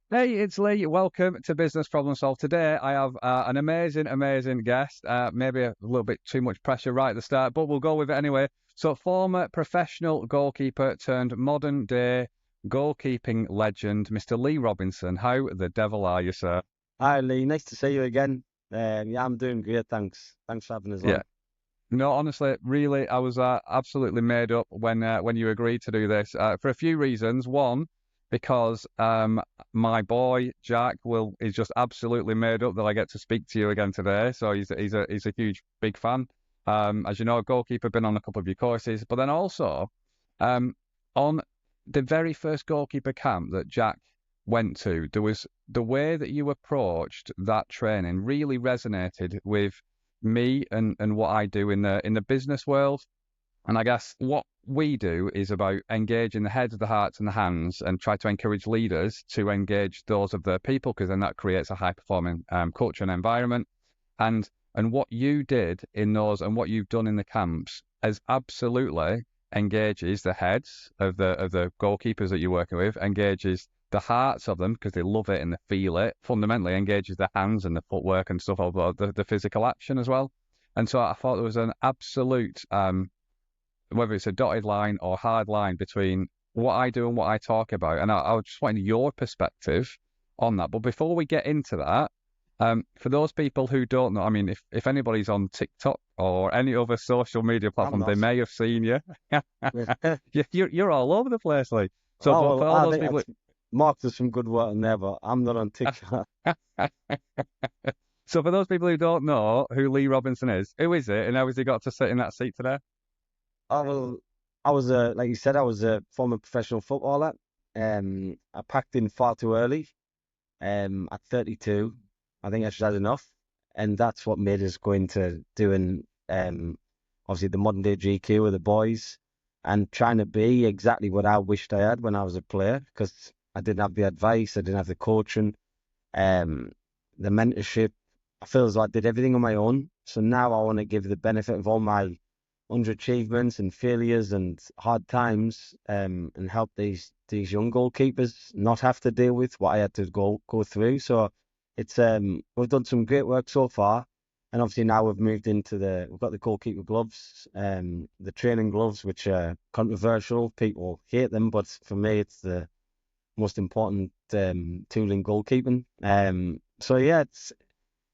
Hey, it's Lee. Welcome to Business Problem Solved. Today, I have an amazing guest. Maybe a little bit too much pressure right at the start, but we'll go with it anyway. So, former professional goalkeeper turned modern day goalkeeping legend, Mr. Lee Robinson. How the devil are you, sir? Hi Lee, nice to see you again. Yeah, I'm doing great, thanks. Thanks for having us Yeah. on. No, honestly, really, I was absolutely made up when you agreed to do this for a few reasons. One, because my boy Jack will is just absolutely made up that I get to speak to you again today. So he's a huge big fan. As you know, goalkeeper been on a couple of your courses, but then also um, on the very first goalkeeper camp that Jack went to, there was the way that you approached that training really resonated with me and what I do in the business world. And I guess what we do is about engaging the heads, the hearts, and the hands, and try to encourage leaders to engage those of their people, because then that creates a high performing culture and environment. And what you did in those and what you've done in the camps is absolutely engages the heads of the goalkeepers that you're working with, engages the hearts of them because they love it and they feel it. Fundamentally, engages the hands and the footwork and stuff, although the physical action as well. And so I thought there was an absolute whether it's a dotted line or hard line between what I do and what I talk about. And I just wanted your perspective on that. But before we get into that, for those people who don't know, I mean, if anybody's on TikTok or any other social media I'm platform, they not. may have seen you. Oh You're all over the place, like. So, but well, for all I those think people, that's Mark does some good work in there, but I'm not on TikTok. so for those people who don't know who Lee Robinson is, who is it, and how has he got to sit in that seat today? Oh well, I was like you said, I was a former professional footballer. I packed in far too early. At 32, I think I should had enough, and that's what made us go into doing obviously the modern day GQ with the boys and trying to be exactly what I wished I had when I was a player because I didn't have the advice, I didn't have the coaching, um, the mentorship. I feel as though I did everything on my own. So now I want to give the benefit of all my underachievements and failures and hard times, and help these young goalkeepers not have to deal with what I had to go through. So it's we've done some great work so far, and obviously now we've got the goalkeeper gloves, the training gloves, which are controversial. People hate them, but for me, it's the most important tool in goalkeeping. So yeah,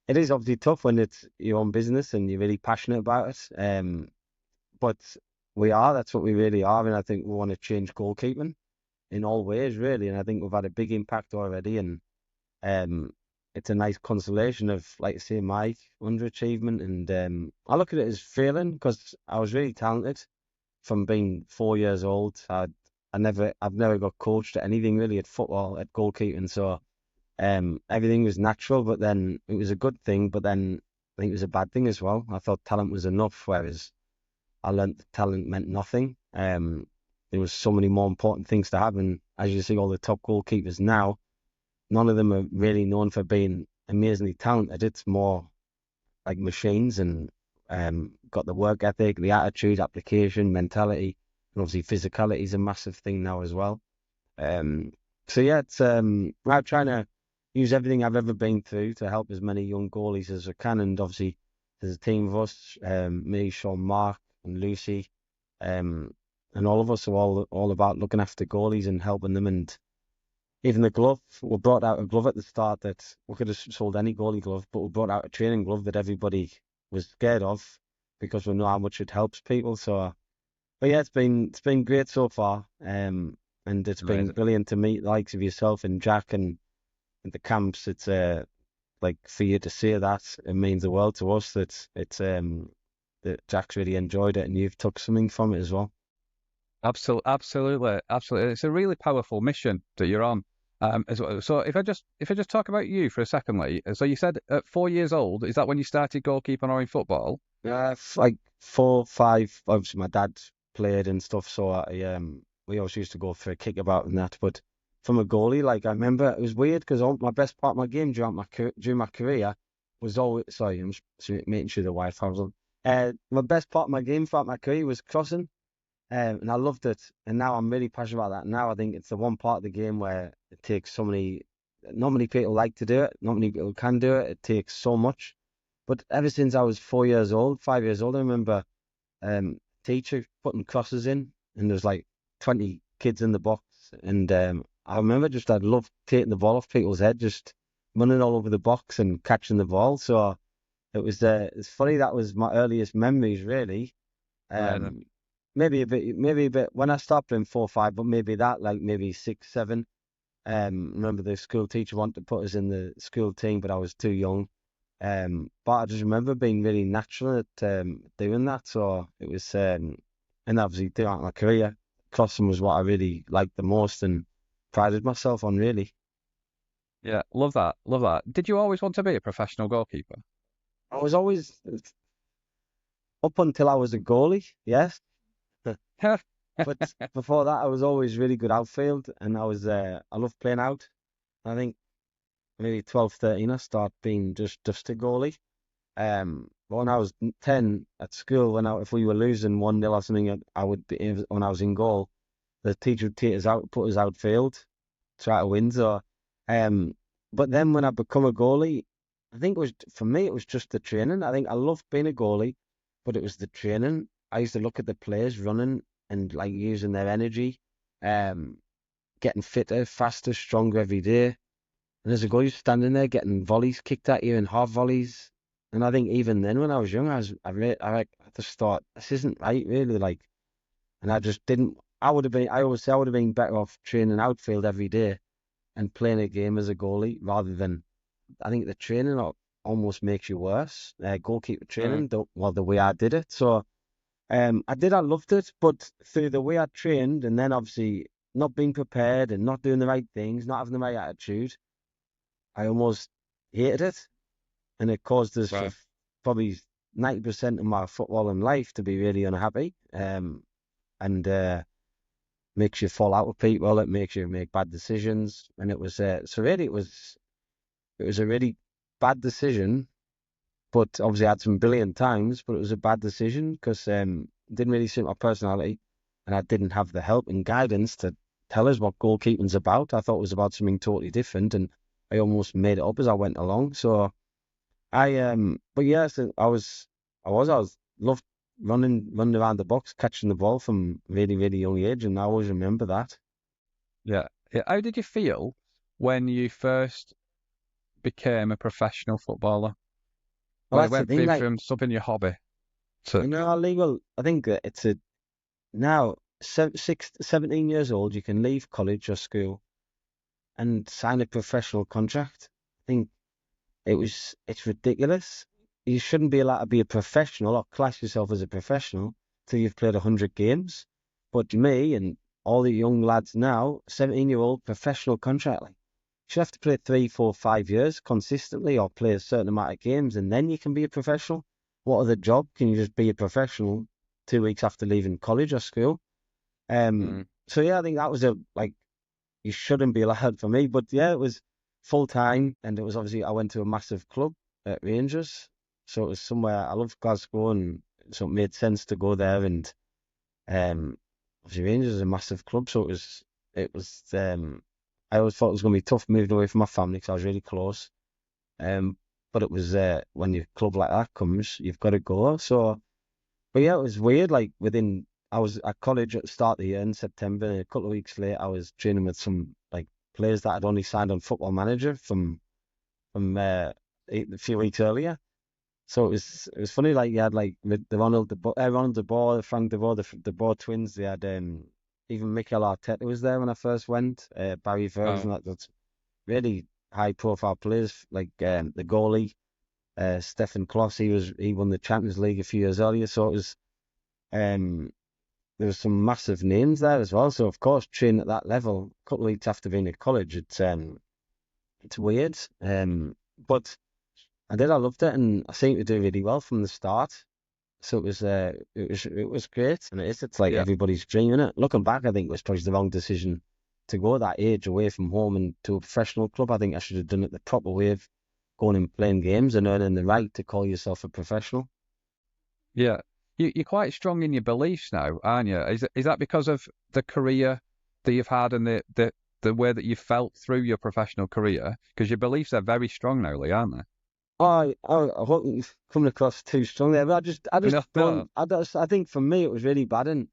it is obviously tough when it's your own business and you're really passionate about it. But that's what we really are. And I think we want to change goalkeeping in all ways, really. And I think we've had a big impact already. And um, it's a nice consolation of, like I say, my underachievement. And I look at it as failing because I was really talented from being 4 years old. I've never got coached at anything really at football, at goalkeeping. So everything was natural, but then it was a good thing. But then I think it was a bad thing as well. I thought talent was enough, whereas I learned that talent meant nothing. There was so many more important things to have, and as you see, all the top goalkeepers now, none of them are really known for being amazingly talented. It's more like machines, and got the work ethic, the attitude, application, mentality, and obviously physicality is a massive thing now as well. Um, so yeah, it's I'm trying to use everything I've ever been through to help as many young goalies as I can, and obviously there's a team of us, me, Sean, Mark, and Lucy, um, and all of us are all about looking after goalies and helping them. And even the glove, we brought out a glove at the start that we could have sold any goalie glove, but we brought out a training glove that everybody was scared of because we know how much it helps people. So, but yeah, it's been great so far. And it's been Amazing. brilliant to meet the likes of yourself and Jack and the camps. It's like for you to say that, it means the world to us that it's that Jack's really enjoyed it and you've took something from it as well. Absolutely. It's a really powerful mission that you're on. As well. So if I just talk about you for a second, Lee. So you said at 4 years old, is that when you started goalkeeping or in football? Like 4, 5. Obviously, my dad played and stuff, so we always used to go for a kickabout and that. But from a goalie, like I remember, it was weird because my best part of my game during my career was always sorry, I'm just making sure the wife was on. My best part of my game throughout my career was crossing, and I loved it. And now I'm really passionate about that. Now I think it's the one part of the game where it takes so many not many people like to do it. Not many people can do it. It takes so much. But ever since I was 4 years old, 5 years old, I remember teacher putting crosses in, and there's like 20 kids in the box, and I remember just I'd love taking the ball off people's head, just running all over the box and catching the ball. So it's funny, that was my earliest memories, really. Amazing. Um, maybe a bit when I stopped playing 4, 5, but maybe that like maybe 6, 7. Remember the school teacher wanted to put us in the school team, but I was too young. But I just remember being really natural at doing that. So it was, and obviously throughout my career, crossing was what I really liked the most and prided myself on, really. Yeah, love that. Love that. Did you always want to be a professional goalkeeper? I was always, up until I was a goalie, yes. But before that, I was always really good outfield, and I loved playing out. I think maybe 12, 13, I started being just a goalie. But when I was 10 at school, if we were losing 1-0 or something, I would be, when I was in goal, the teacher would take us out, put us outfield, try to win. So, um, but then when I become a goalie, I think for me, it was just the training. I think I loved being a goalie, but it was the training. I used to look at the players running and like using their energy, um, getting fitter, faster, stronger every day. And as a goalie, standing there getting volleys kicked at you and half volleys. And I think even then, when I was young, I just thought this isn't right, really. Like, and I just didn't. I always say I would have been better off training outfield every day and playing a game as a goalie rather than. I think the training almost makes you worse. Goalkeeper Mm, training, the way I did it. So, I loved it, but through the way I trained, and then obviously not being prepared and not doing the right things, not having the right attitude, I almost hated it, and it caused us for right. probably 90% of my footballing life to be really unhappy. And makes you fall out with people. It makes you make bad decisions, and it was so really it was a really bad decision. But obviously, I had some brilliant times, but it was a bad decision because it didn't really suit my personality, and I didn't have the help and guidance to tell us what goalkeeping's about. I thought it was about something totally different, and I almost made it up as I went along. So but yes, I was loved running around the box, catching the ball from really, really young age, and I always remember that. Yeah. Yeah. How did you feel when you first became a professional footballer? Well, When it that's the went thing. Like, from something your hobby to, legal. I think it's a now 17 years old. You can leave college or school and sign a professional contract. I think it's ridiculous. You shouldn't be allowed to be a professional or class yourself as a professional till you've played 100 games. But me and all the young lads now, 17-year-old professional contract, like, you should have to play 3, 4, 5 years consistently or play a certain amount of games, and then you can be a professional. What other job can you just be a professional 2 weeks after leaving college or school? mm, So yeah, I think that was a like you shouldn't be allowed for me. But yeah, it was full time, and it was obviously I went to a massive club at Rangers, so it was somewhere I loved Glasgow, and so it made sense to go there. And obviously Rangers is a massive club, so it was. I always thought it was going to be tough moving away from my family because I was really close. Um, but it was when your club like that comes, you've got to go. So but yeah, it was weird. Like I was at college at the start of the year in September, and a couple of weeks later, I was training with some like players that I'd only signed on Football Manager from a few weeks earlier. So it was funny. Like you had like the Ronald de Boer, the Frank de Boer, the De Boer twins. They had even Mikel Arteta was there when I first went. Barry oh, Ferguson. That's really high profile players. Like the goalie, Stefan Klos. He won the Champions League a few years earlier. So it was. Um, there was some massive names there as well. So of course, training at that level, a couple of weeks after being at college, it's weird. But I loved it, and I seemed to do really well from the start. So it was great, and it's like yeah. everybody's dream, innit? Looking back, I think it was probably the wrong decision to go at that age away from home and to a professional club. I think I should have done it the proper way of going and playing games and earning the right to call yourself a professional. Yeah. You're quite strong in your beliefs now, aren't you? Is that because of the career that you've had and the way that you felt through your professional career? Because your beliefs are very strong now, Lee, aren't they? I hope you've coming across too strong there, but I just No, no. don't, I think for me it was really bad, and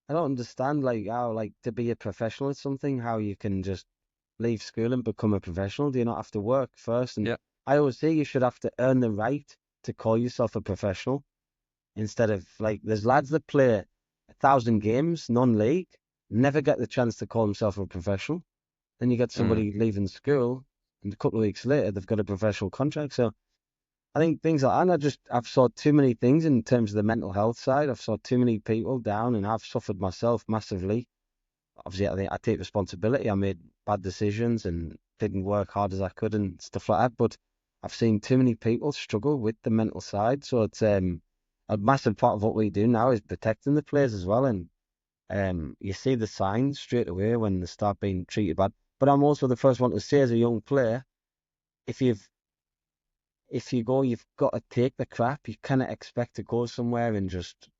I don't understand like how like to be a professional at something, how you can just leave school and become a professional. Do you not have to work first? And Yeah. I always say you should have to earn the right to call yourself a professional instead of like there's lads that play 1,000 games non-league, never get the chance to call himself a professional. Then you get Mm. somebody leaving school, and a couple of weeks later they've got a professional contract. So I think things like that. And I've saw too many things in terms of the mental health side. I've saw too many people down, and I've suffered myself massively. Obviously, I think I take responsibility. I made bad decisions and didn't work hard as I could and stuff like that. But I've seen too many people struggle with the mental side. So it's a massive part of what we do now is protecting the players as well. And you see the signs straight away when they start being treated bad. But I'm also the first one to say, as a young player, if you've you've got to take the crap. You cannot expect to go somewhere and just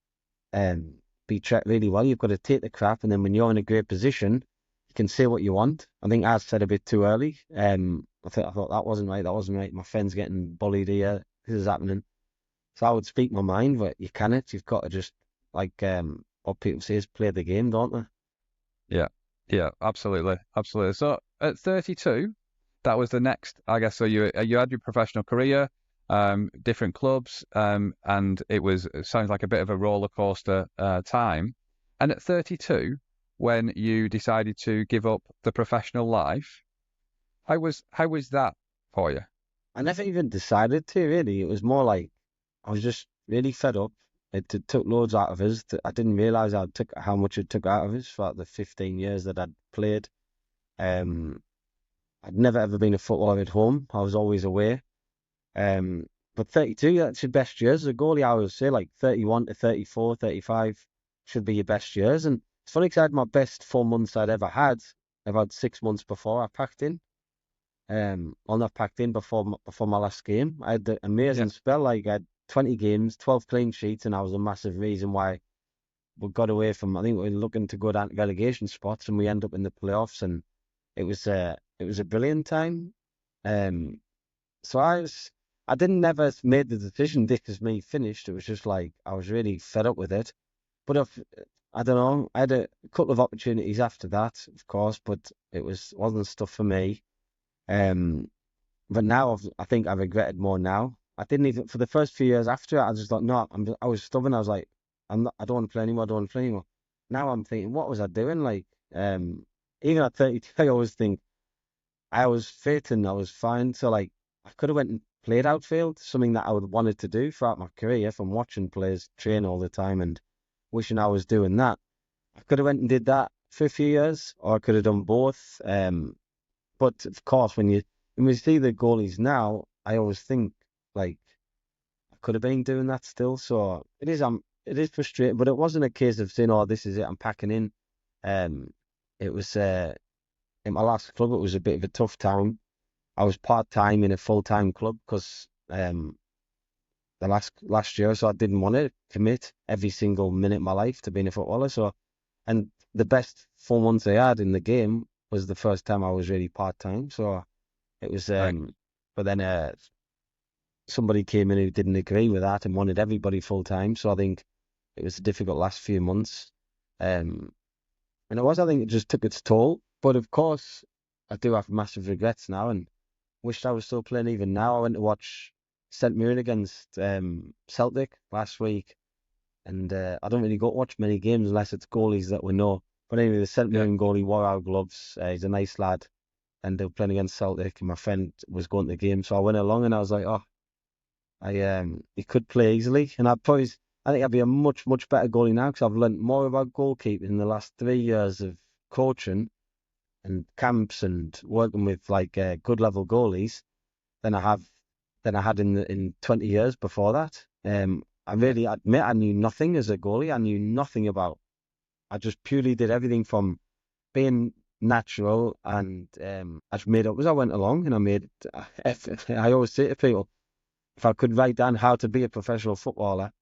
um, be treated really well. You've got to take the crap, and then when you're in a great position, you can say what you want. I think I said a bit too early. I thought that wasn't right. That wasn't right. My friend's getting bullied here. This is happening. So I would speak my mind, but you cannot. You've got to just like what people say is play the game, don't they? Yeah. Yeah, absolutely. Absolutely. So at 32, that was the next, I guess. So you had your professional career, different clubs, and it sounds like a bit of a roller coaster time. And at 32, when you decided to give up the professional life, how was that for you? I never even decided to really. It was more like I was just really fed up. Took loads out of us. I didn't realise how much it took out of us for the 15 years that I'd played. Um, I'd never ever been a footballer at home. I was always away. Um, but 32, that's your best years. As a goalie, I would say like 31 to 34, 35 should be your best years. And it's funny because I had my best 4 months I'd ever had. I've had 6 months before I packed in. Well, not packed in before my last game. I had an Yeah. amazing spell. Like I had 20 games, 12 clean sheets, and I was a massive reason why we got away from. I think we were looking to go down to relegation spots, and we end up in the playoffs. And it was a brilliant time. Um, so I didn't never made the decision. This is me finished. It was just like I was really fed up with it. But I don't know. I had a couple of opportunities after that, of course, but wasn't stuff for me. Um, but now I think I regret it more now. I didn't even for the first few years after it. I just thought, no, I was stubborn. I was like, I don't want to play anymore. I don't want to play anymore. Now I'm thinking, what was I doing? Like, even at 32, I always think I was fit and I was fine. So like, I could have went and played outfield, something that I would wanted to do throughout my career from watching players train all the time and wishing I was doing that. I could have went and did that for a few years, or I could have done both. But of course, when we see the goalies now, I always think like I could have been doing that still. So it is frustrating, but it wasn't a case of saying, "Oh, this is it, I'm packing in." Um, it was in my last club. It was a bit of a tough time. I was part time in a full time club because the last year, so I didn't want to commit every single minute of my life to being a footballer. So, and the best 4 months I had in the game was the first time I was really part time. So it was, Right. but then somebody came in who didn't agree with that and wanted everybody full time. So I think it was a difficult last few months. Um, and I think it just took its toll. But of course, I do have massive regrets now and wished I was still playing even now. I went to watch St Mirren against Celtic last week, and I don't really go to watch many games unless it's goalies that we know. But anyway, the St Yeah. Mirren goalie wore our gloves. He's a nice lad, and they were playing against Celtic, and my friend was going to the game, so I went along, and I was like, oh, he could play easily, and I think I'd be a much better goalie now because I've learnt more about goalkeeping in the last 3 years of coaching and camps and working with like good level goalies than I had in 20 years before that. I Yeah. really admit I knew nothing as a goalie. I knew nothing about. I just purely did everything from being natural and I just made up as I went along. And I made. I always say to people, if I could write down how to be a professional footballer,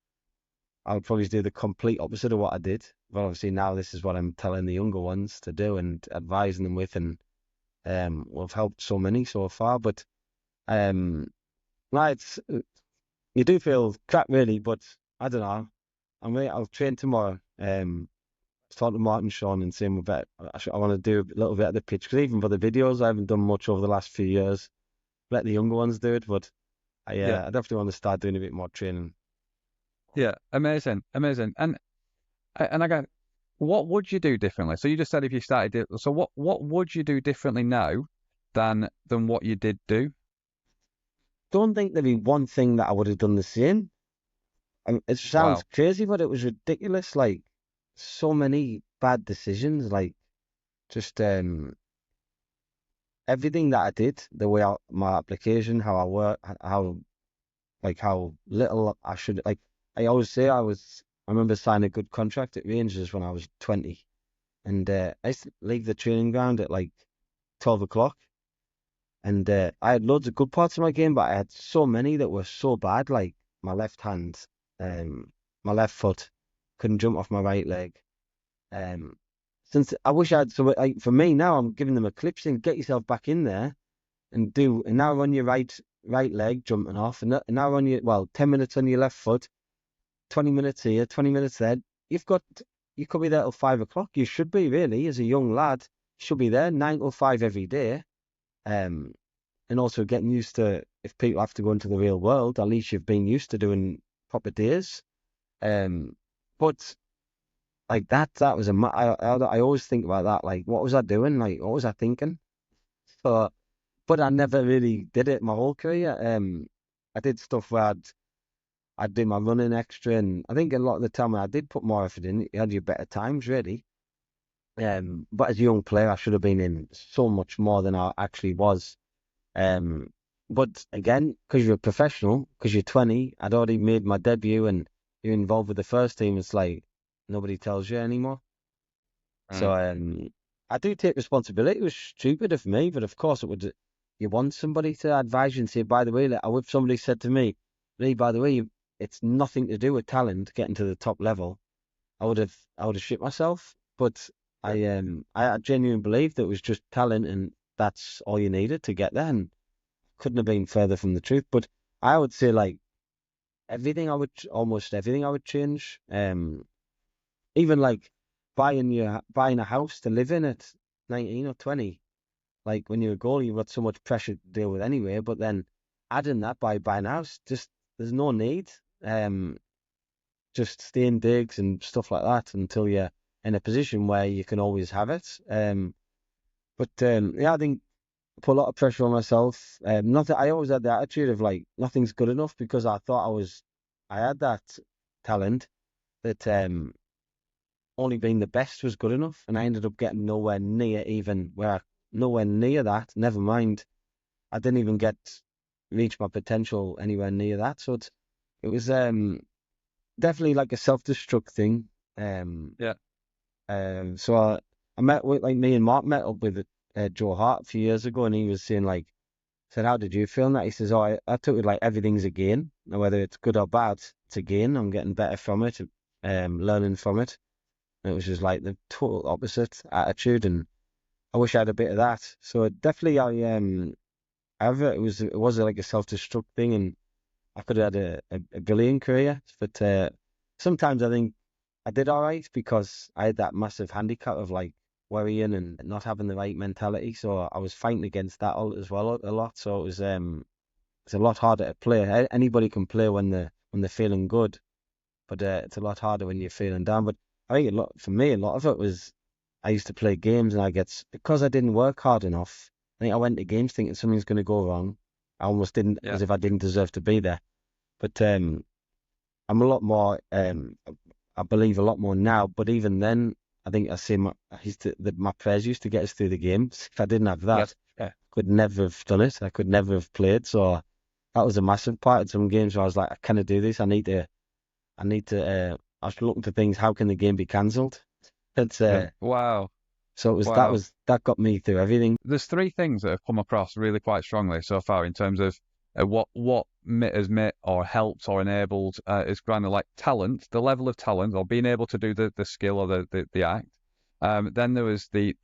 I would probably do the complete opposite of what I did. But obviously now this is what I'm telling the younger ones to do and advising them with. And We've helped so many so far, but um, no, you do feel crap really, but I don't know. I'll train tomorrow. Talking to Martin, Sean, and saying I want to do a little bit of the pitch because even for the videos, I haven't done much over the last few years. Let the younger ones do it, but Yeah. I definitely want to start doing a bit more training. Yeah. Amazing. Amazing. And I go, what would you do differently? So you just said if you started it, so what would you do differently now than what you did do? Don't think there'd be one thing that I would have done the same. It sounds Wow. crazy, but it was ridiculous. Like so many bad decisions. Like just everything that I did, the way my application, how I work, how little I should like. I always say I remember signing a good contract at Rangers when I was 20, and I used to leave the training ground at like 12 o'clock, and I had loads of good parts of my game, but I had so many that were so bad, like my left hand, um, my left foot, couldn't jump off my right leg. Um, since I wish I had so like for me now, I'm giving them a clip saying get yourself back in there and now on your right leg jumping off, and now on your 10 minutes on your left foot, 20 minutes here, 20 minutes there. You've got you could be there till 5 o'clock. You should be really as a young lad. Should be there 9 till 5 every day. Um, and also getting used to if people have to go into the real world, at least you've been used to doing proper days. Um, but like that was I always think about that. Like, what was I doing? Like, what was I thinking? So, but I never really did it my whole career. I did stuff where I'd do my running extra, and I think a lot of the time when I did put more effort in, you had your better times really. But as a young player, I should have been in so much more than I actually was. Um, but again, because you're a professional, because you're 20, I'd already made my debut, and you're involved with the first team. It's like nobody tells you anymore. So Right. I do take responsibility. It was stupid of me, but of course it would. You want somebody to advise you and say, by the way, like, if somebody said to me, Lee, by the way, it's nothing to do with talent getting to the top level. I would have shit myself. But Yeah. I genuinely believed that it was just talent, and that's all you needed to get there. And couldn't have been further from the truth. But I would say like almost everything I would change. Even like buying a house to live in at 19 or 20. Like when you're a goalie, you've got so much pressure to deal with anyway. But then adding that by buying a house, just there's no need. Um, just stay in digs and stuff like that until you're in a position where you can always have it. But yeah, I think I put a lot of pressure on myself. Nothing. I always had the attitude of like nothing's good enough because I thought I had that talent that only being the best was good enough, and I ended up getting nowhere near that. Never mind, I didn't even reach my potential anywhere near that. So it was definitely like a self-destruct thing. Um, Yeah. so I met with like me and Mark met up with Joe Hart a few years ago, and he was saying like, said, how did you feel in that? He says, oh, I took it like everything's a gain. Now, whether it's good or bad, it's a gain. I'm getting better from it, learning from it. And it was just like the total opposite attitude, and I wish I had a bit of that. So definitely, however, it was like a self-destruct thing, and I could have had a brilliant career. But sometimes I think I did all right because I had that massive handicap of like worrying and not having the right mentality. So I was fighting against that as well a lot. So it's a lot harder to play. Anybody can play when they're feeling good, but it's a lot harder when you're feeling down. But I think for me, a lot of it was I used to play games and because I didn't work hard enough. I think I went to games thinking something's going to go wrong. I almost didn't, Yeah. as if I didn't deserve to be there. But I'm a lot more. I believe a lot more now. But even then, I think my prayers used to get us through the games. If I didn't have Yeah. that, Yeah. I could never have done it. I could never have played. So that was a massive part of some games where I was like, I cannot do this. I need to. I was looking for things. How can the game be cancelled? It's Yeah. Wow. so Wow. that got me through everything. There's three things that have come across really quite strongly so far in terms of what has made or helped or enabled is kind of like talent, the level of talent, or being able to do the skill or the act. Then there was the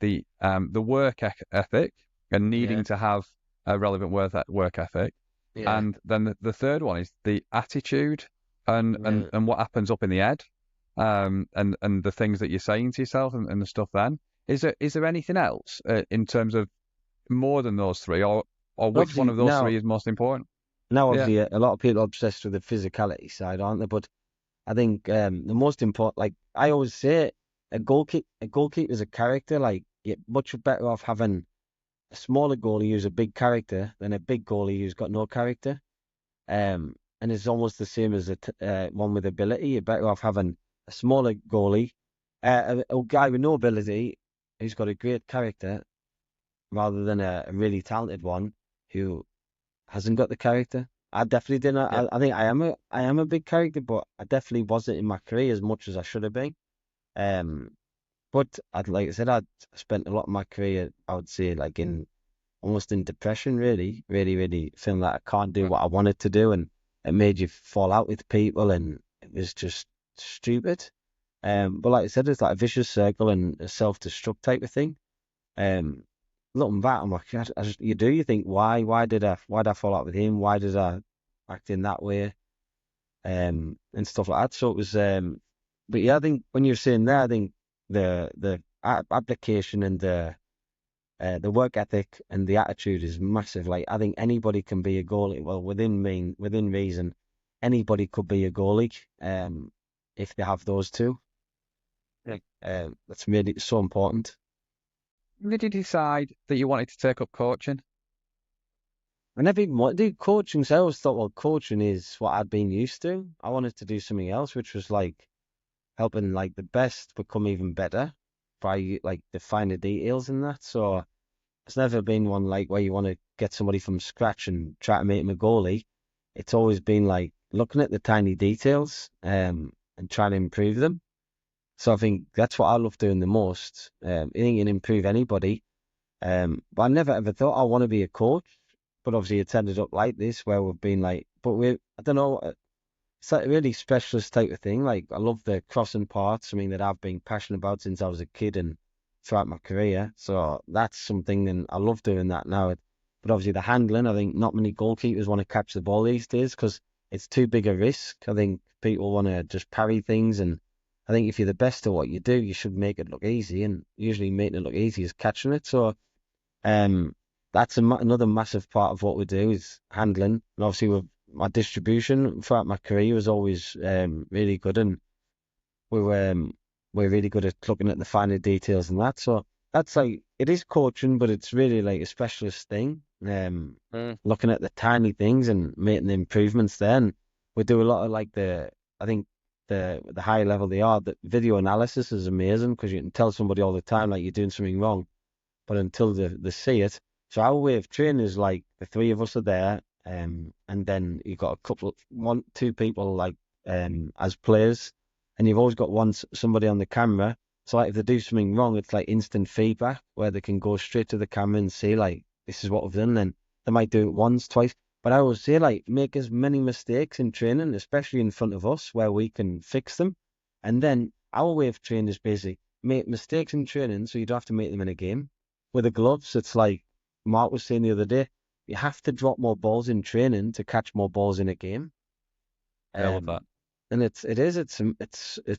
work ethic, and Yeah. needing to have a relevant work ethic. Yeah. And then the third one is the attitude Yeah. and what happens up in the head, and the things that you're saying to yourself and the stuff. Then is there anything else in terms of more than those three, or which one Obviously of those now, three is most important? now Yeah, obviously a lot of people are obsessed with the physicality side, aren't they? But I think the most important, like I always say, a goalkeeper is a character. Like you're much better off having a smaller goalie who's a big character than a big goalie who's got no character. And it's almost the same as one with ability. You're better off having a smaller goalie, a guy with no ability who's got a great character, rather than a really talented one who hasn't got the character. I definitely didn't. yeah, I think I am a big character, but I definitely wasn't in my career as much as I should have been. Um, but like I said, I'd spent a lot of my career, I would say, like in almost in depression, really, really, really feeling like I can't do right. what I wanted to do, and it made you fall out with people, and it was just stupid. But like I said, it's like a vicious circle and a self-destruct type of thing. Um, Looking back, I'm like, you think, why did I fall out with him? Why did I act in that way? And stuff like that. So it was, but yeah, I think when you're saying that, I think the application and the work ethic and the attitude is massive. Like I think anybody can be a goalie. Well, within reason, anybody could be a goalie. If they have those two. Yeah. That's really so important. When did you decide that you wanted to take up coaching? I never even wanted to do coaching, so I always thought, well, coaching is what I'd been used to. I wanted to do something else, which was like helping like the best become even better by like the finer details in that. So it's never been one like where you want to get somebody from scratch and try to make them a goalie. It's always been like looking at the tiny details, and trying to improve them. So I think that's what I love doing the most. I think you can improve anybody. But I never ever thought I want to be a coach. But obviously it's ended up like this where we've been like, but I don't know, it's like a really specialist type of thing. Like I love the crossing parts. I mean that I've been passionate about since I was a kid and throughout my career. So that's something, and I love doing that now. But obviously the handling, I think not many goalkeepers want to catch the ball these days because it's too big a risk. I think people want to just parry things, and I think if you're the best at what you do, you should make it look easy. And usually making it look easy is catching it. So um, that's another massive part of what we do is handling. And obviously, with my distribution throughout my career was always really good, and we were we're really good at looking at the finer details and that. So that's like it is coaching, but it's really like a specialist thing. Mm. Looking at the tiny things and making the improvements. Then we do a lot of like I think the higher level they are. The video analysis is amazing because you can tell somebody all the time like you're doing something wrong, but until they see it. So our way of training is like the three of us are there, and then you've got two people like as players, and you've always got somebody on the camera. So like if they do something wrong, it's like instant feedback where they can go straight to the camera and say like, this is what we've done. Then they might do it once, twice. But I always say like, make as many mistakes in training, especially in front of us, where we can fix them. And then our way of training is basically make mistakes in training so you don't have to make them in a game. With the gloves, it's like Mark was saying the other day, you have to drop more balls in training to catch more balls in a game. Yeah, I love that. Um, and it's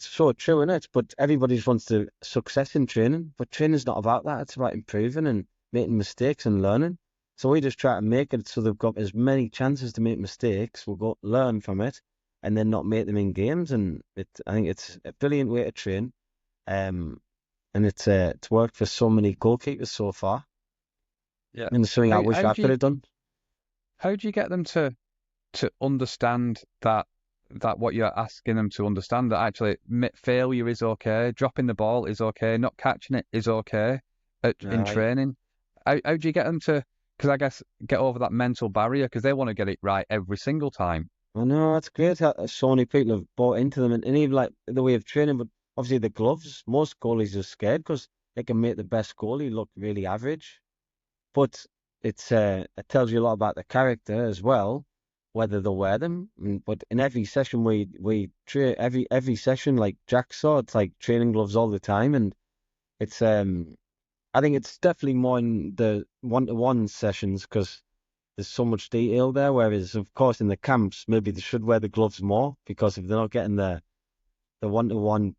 so true, isn't it? But everybody just wants to success in training, but training's not about that. It's about improving and making mistakes and learning. So we just try to make it so they've got as many chances to make mistakes. We'll go learn from it, and then not make them in games. And I think it's a brilliant way to train. Um, and it's worked for so many goalkeepers so far. Yeah. And it's something I How wish how I do could you have done. how do you get them to understand that what you're asking them to understand, that actually failure is okay, dropping the ball is okay, not catching it is okay in Right. training? How do you get them to? Because I guess get over that mental barrier because they want to get it right every single time. I know that's great how so many people have bought into them, and even like the way of training. But obviously the gloves, most goalies are scared because they can make the best goalie look really average. But it tells you a lot about the character as well, whether they'll wear them. But in every session we train every session like Jack saw, it's like training gloves all the time, and it's I think it's definitely more in the one-to-one sessions because there's so much detail there. Whereas, of course, in the camps, maybe they should wear the gloves more because if they're not getting the one-to-one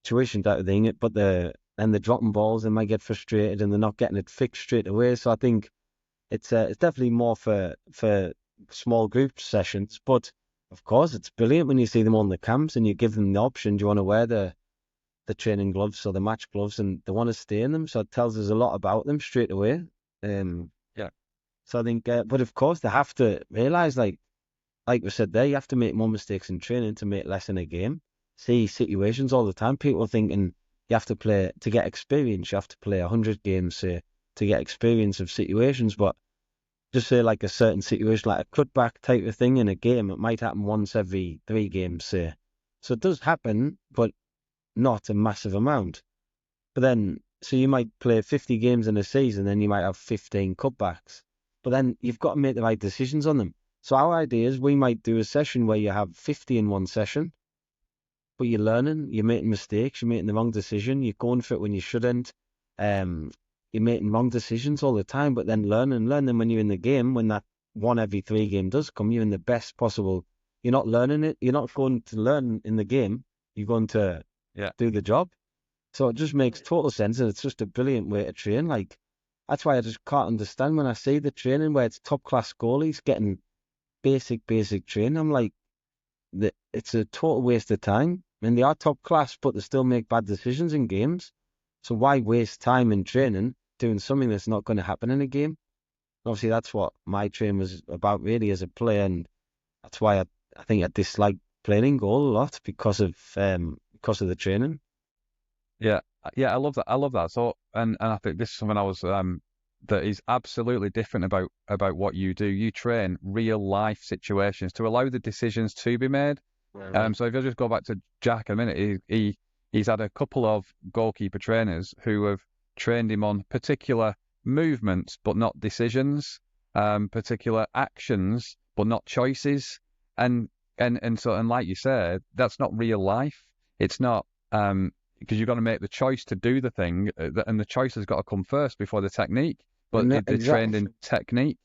tuition type of thing, but then they're dropping balls, they might get frustrated and they're not getting it fixed straight away. So I think it's definitely more for small group sessions. But of course, it's brilliant when you see them on the camps and you give them the option. Do you want to wear the training gloves or the match gloves, and they want to stay in them. So it tells us a lot about them straight away. Um, Yeah. so I think, but of course, they have to realize, like we said there, you have to make more mistakes in training to make less in a game. See situations all the time. People are thinking you have to play to get experience. You have to play 100 games to get experience of situations. But just say like a certain situation, like a cutback type of thing in a game, it might happen once every 3 games, say. So it does happen, but not a massive amount. But then, so you might play 50 games in a season, then you might have 15 cutbacks. But then you've got to make the right decisions on them. So our idea is we might do a session where you have 50 in one session, but you're learning, you're making mistakes, you're making the wrong decision, you're going for it when you shouldn't. Um, you're making wrong decisions all the time, but then learning when you're in the game, when that one every 3 game does come, you're in the best possible. You're not learning it. You're not going to learn in the game. You're going to Yeah. do the job. So it just makes total sense, and it's just a brilliant way to train. Like, that's why I just can't understand when I see the training where it's top class goalies getting basic training. I'm like, it's a total waste of time. I mean, they are top class, but they still make bad decisions in games. So why waste time in training doing something that's not going to happen in a game? Obviously, that's what my training was about really as a player, and that's why I think I dislike playing in goal a lot because of the training. Yeah, yeah, I love that. I love that. So, and I think this is something I was that is absolutely different about what you do. You train real life situations to allow the decisions to be made. Right. So if I just go back to Jack a minute, he's had a couple of goalkeeper trainers who have trained him on particular movements but not decisions, particular actions but not choices, and and like you said, that's not real life. It's not because you've got to make the choice to do the thing, and the choice has got to come first before the technique. But And they're trained exactly. in technique.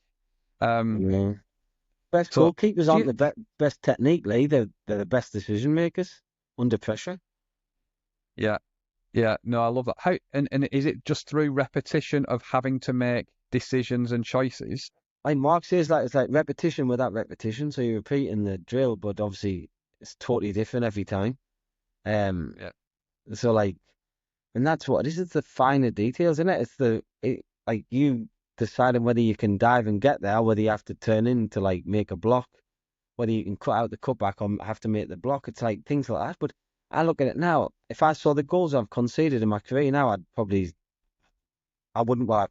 Um, Yeah. Best so goalkeepers do aren't you? the best technically. They're the best decision makers under pressure. Yeah. Yeah, no, I love that. And is it just through repetition of having to make decisions and choices? Like Mark says, like it's like repetition without repetition. So you're repeating the drill, but obviously it's totally different every time. Um, Yeah, so like, and that's what it is. It's the finer details, isn't it? Like you deciding whether you can dive and get there, whether you have to turn in to like make a block, whether you can cut out the cutback or have to make the block. It's like things like that. But I look at it now. If I saw the goals I've conceded in my career now, I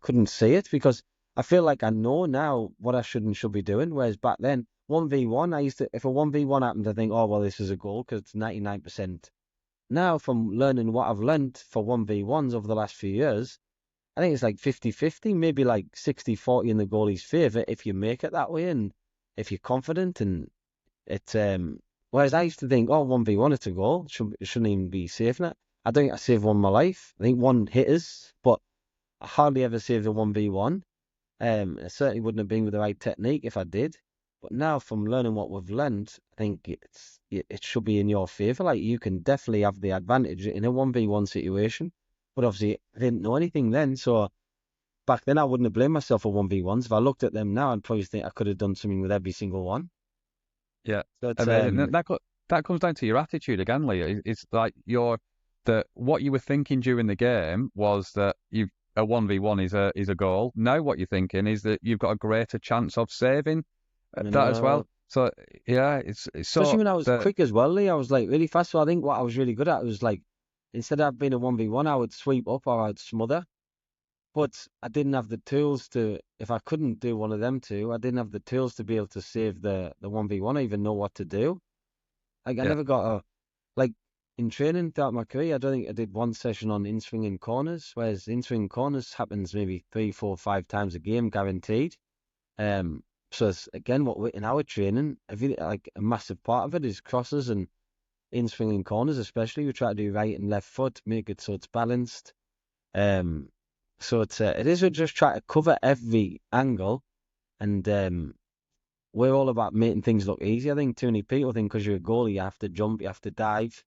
couldn't see it because I feel like I know now what I should be doing. Whereas back then, 1v1, if a 1v1 happened, I think, oh, well, this is a goal because it's 99%. Now, from learning what I've learned for 1v1s over the last few years, I think it's like 50-50, maybe like 60-40 in the goalie's favour if you make it that way and if you're confident. And it's, whereas I used to think, oh, 1v1, it's a goal. It shouldn't even be saving it. I don't think I saved one in my life. I think one hit us, but I hardly ever saved a 1v1. It certainly wouldn't have been with the right technique if I did. But now, from learning what we've learned, I think it should be in your favour. Like you can definitely have the advantage in a 1v1 situation. But obviously, I didn't know anything then. So back then, I wouldn't have blamed myself for 1v1s. If I looked at them now, I'd probably think I could have done something with every single one. yeah, So it's amazing. That comes down to your attitude again, Lee. It's like what you were thinking during the game was that you've a 1v1 is a goal. Now what you're thinking is that you've got a greater chance of saving you that as well. know, So yeah, it's especially so when I was the quick as well, Lee. I was like really fast. So I think what I was really good at was like instead of being a 1v1, I would sweep up or I'd smother. But I didn't have the tools to, if I couldn't do one of them two, I didn't have the tools to be able to save the 1v1. I even know what to do. Like, I yeah never got like, in training throughout my career, I don't think I did one session on in-swinging corners, whereas in-swinging corners happens maybe 3, 4, 5 times a game, guaranteed. Um, so it's, again, in our training, like, a massive part of it is crosses and in-swinging corners, especially. We try to do right and left foot, make it so it's balanced. Um, So it is just try to cover every angle, and we're all about making things look easy. I think too many people think because you're a goalie, you have to jump, you have to dive.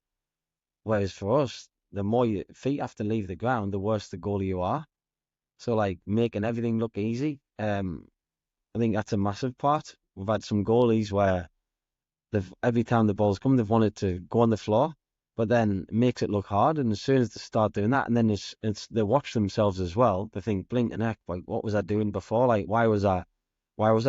Whereas for us, the more your feet have to leave the ground, the worse the goalie you are. So like making everything look easy, I think that's a massive part. We've had some goalies where they've every time the ball's come, they've wanted to go on the floor, but then it makes it look hard. And as soon as they start doing that, and then they watch themselves as well, they think, blink and heck, like what was I doing before? Like why was I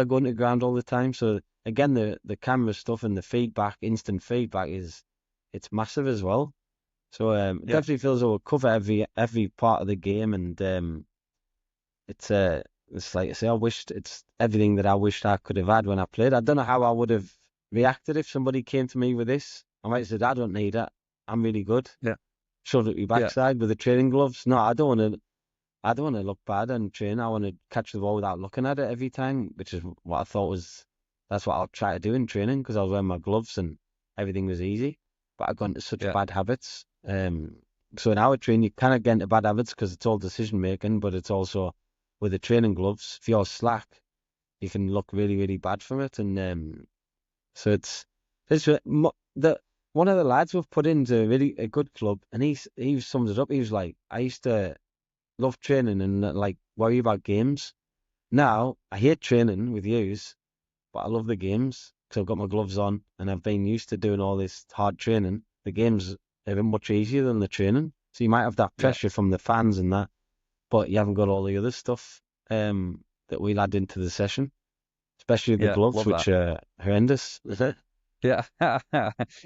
going to the ground all the time? So again, the camera stuff and the feedback, instant feedback it's massive as well. So it Yeah, definitely feels like we'll cover every part of the game, and it's like I say, I wished it's everything that I wished I could have had when I played. I don't know how I would have reacted if somebody came to me with this. I might have said, I don't need it. I'm really good. yeah, Shoved it your yeah, backside with the training gloves. No, I don't want to. I don't want to look bad and train. I want to catch the ball without looking at it every time, which is what I thought was. That's what I'll try to do in training because I was wearing my gloves and everything was easy. But I got into such yeah, bad habits. So in our training, you kind of get into bad habits because it's all decision making, but it's also with the training gloves. If you're slack, you can look really, really bad from it. And so the one of the lads we've put into really a good club, and he sums it up. He was like, I used to love training and like worry about games. Now I hate training with yous, but I love the games because I've got my gloves on and I've been used to doing all this hard training. The games are much easier than the training, so you might have that yeah, pressure from the fans and that, but you haven't got all the other stuff that we'll add into the session, especially the yeah. gloves, Love that. which are horrendous. Yeah.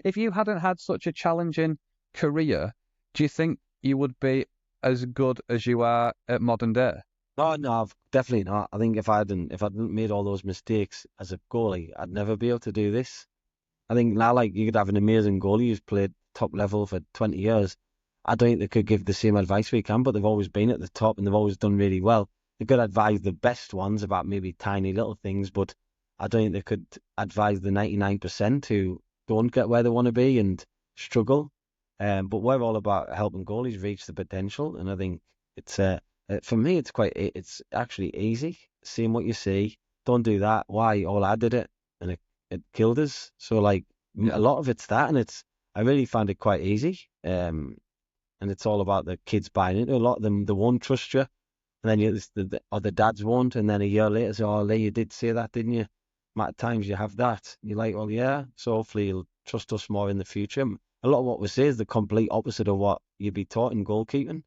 If you hadn't had such a challenging career, do you think you would be as good as you are at modern day? No, no, definitely not. I think if I hadn't made all those mistakes as a goalie, I'd never be able to do this. I think now, like, you could have an amazing goalie who's played top level for 20 years. I don't think they could give the same advice we can, but they've always been at the top and they've always done really well. They could advise the best ones about maybe tiny little things, but I don't think they could advise the 99% who don't get where they want to be and struggle. But we're all about helping goalies reach the potential, and I think it's for me, it's actually easy. Seeing what you see, don't do that. Why? All I did it, and it killed us. So like a Yeah, lot of it's that, and I really found it quite easy. And it's all about the kids buying into it. A lot of them they won't trust you, and then or the dads won't, and then a year later say, "Oh, Lee, you did say that, didn't you?" Amount of times you have that, and you're like, "Well, yeah." So hopefully you'll trust us more in the future. A lot of what we say is the complete opposite of what you'd be taught in goalkeeping.